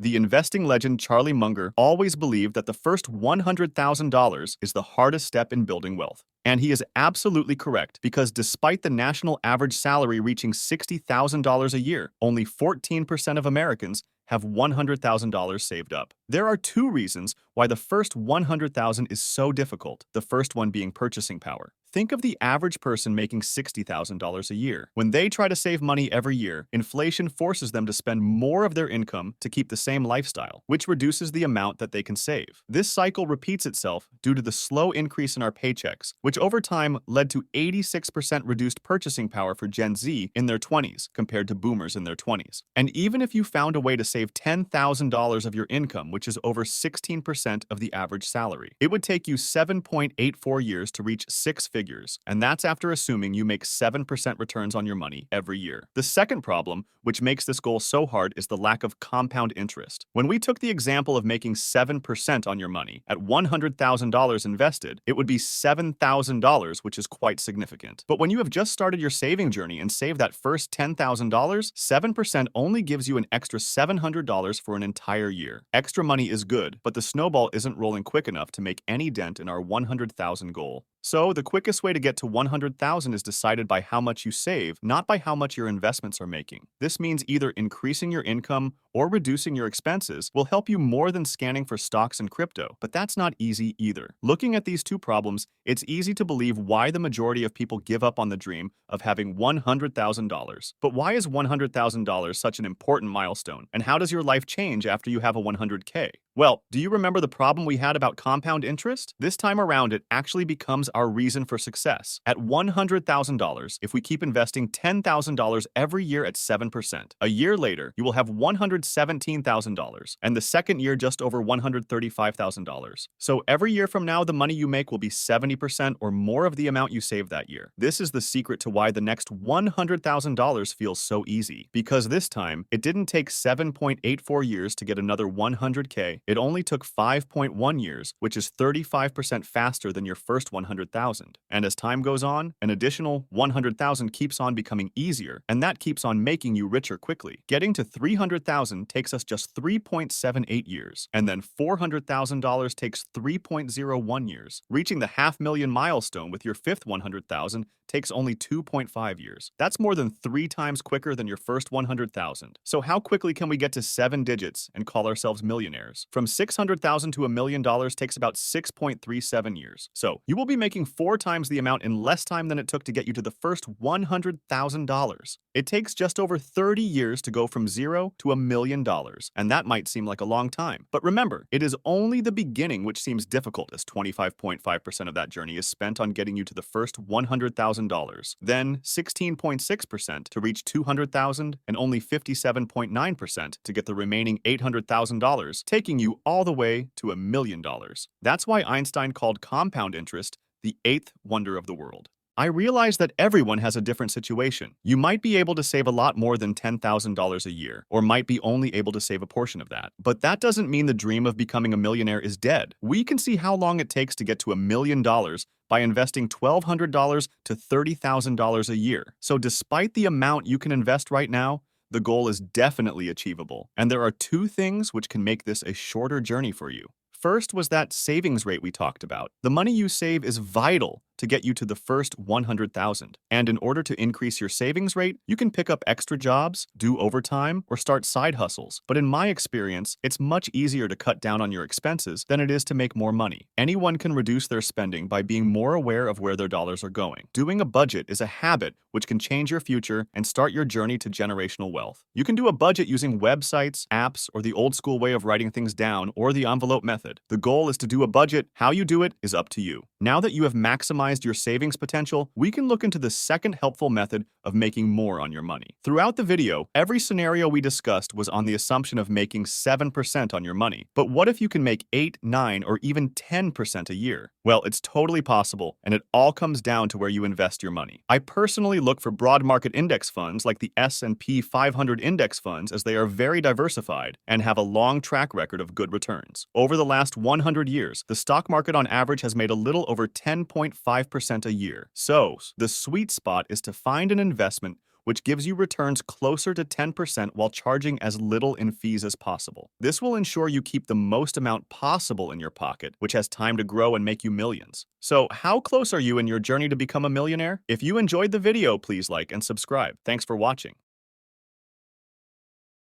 The investing legend Charlie Munger always believed that the first $100,000 is the hardest step in building wealth. And he is absolutely correct because despite the national average salary reaching $60,000 a year, only 14% of Americans have $100,000 saved up. There are two reasons why the first $100,000 is so difficult, the first one being purchasing power. Think of the average person making $60,000 a year. When they try to save money every year, inflation forces them to spend more of their income to keep the same lifestyle, which reduces the amount that they can save. This cycle repeats itself due to the slow increase in our paychecks, which over time led to 86% reduced purchasing power for Gen Z in their 20s compared to boomers in their 20s. And even if you found a way to save $10,000 of your income, which is over 16% of the average salary, it would take you 7.84 years to reach six figures, and that's after assuming you make 7% returns on your money every year. The second problem, which makes this goal so hard, is the lack of compound interest. When we took the example of making 7% on your money at $100,000 invested, it would be $7,000, which is quite significant. But when you have just started your saving journey and saved that first $10,000, 7% only gives you an extra $700 for an entire year. Extra money is good, but the snowball isn't rolling quick enough to make any dent in our 100,000 goal. So, the quickest way to get to 100,000 is decided by how much you save, not by how much your investments are making. This means either increasing your income or reducing your expenses will help you more than scanning for stocks and crypto, but that's not easy either. Looking at these two problems, it's easy to believe why the majority of people give up on the dream of having $100,000. But why is $100,000 such an important milestone, and how does your life change after you have a 100K? Well, do you remember the problem we had about compound interest? This time around, it actually becomes our reason for success. At $100,000, if we keep investing $10,000 every year at 7%, a year later, you will have $117,000, and the second year just over $135,000. So every year from now, the money you make will be 70% or more of the amount you saved that year. This is the secret to why the next $100,000 feels so easy, because this time, it didn't take 7.84 years to get another 100K. It only took 5.1 years, which is 35% faster than your first 100,000. And as time goes on, an additional 100,000 keeps on becoming easier, and that keeps on making you richer quickly. Getting to 300,000 takes us just 3.78 years, and then $400,000 takes 3.01 years. Reaching the $500,000 milestone with your fifth 100,000 takes only 2.5 years. That's more than 3 times quicker than your first 100,000. So how quickly can we get to 7 digits and call ourselves millionaires? From 600,000 to $1 million takes about 6.37 years. So you will be making 4 times the amount in less time than it took to get you to the first $100,000. It takes just over 30 years to go from zero to $1 million, and that might seem like a long time. But remember, it is only the beginning which seems difficult, as 25.5% of that journey is spent on getting you to the first $100,000, then 16.6% to reach $200,000, and only 57.9% to get the remaining $800,000, taking you all the way to $1 million. That's why Einstein called compound interest the eighth wonder of the world. I realize that everyone has a different situation. You might be able to save a lot more than $10,000 a year, or might be only able to save a portion of that. But that doesn't mean the dream of becoming a millionaire is dead. We can see how long it takes to get to $1 million by investing $1,200 to $30,000 a year. So despite the amount you can invest right now, the goal is definitely achievable. And there are 2 things which can make this a shorter journey for you. First was that savings rate we talked about. The money you save is vital to get you to the first 100,000. And in order to increase your savings rate, you can pick up extra jobs, do overtime, or start side hustles. But in my experience, it's much easier to cut down on your expenses than it is to make more money. Anyone can reduce their spending by being more aware of where their dollars are going. Doing a budget is a habit which can change your future and start your journey to generational wealth. You can do a budget using websites, apps, or the old school way of writing things down, or the envelope method. The goal is to do a budget. How you do it is up to you. Now that you have maximized your savings potential, we can look into the second helpful method of making more on your money. Throughout the video, every scenario we discussed was on the assumption of making 7% on your money. But what if you can make 8, 9, or even 10% a year? Well, it's totally possible, and it all comes down to where you invest your money. I personally look for broad market index funds like the S&P 500 index funds, as they are very diversified and have a long track record of good returns. Over the last 100 years, the stock market on average has made a little over 10.5% a year. So, the sweet spot is to find an investment which gives you returns closer to 10% while charging as little in fees as possible. This will ensure you keep the most amount possible in your pocket, which has time to grow and make you millions. So, how close are you in your journey to become a millionaire? If you enjoyed the video, please like and subscribe. Thanks for watching.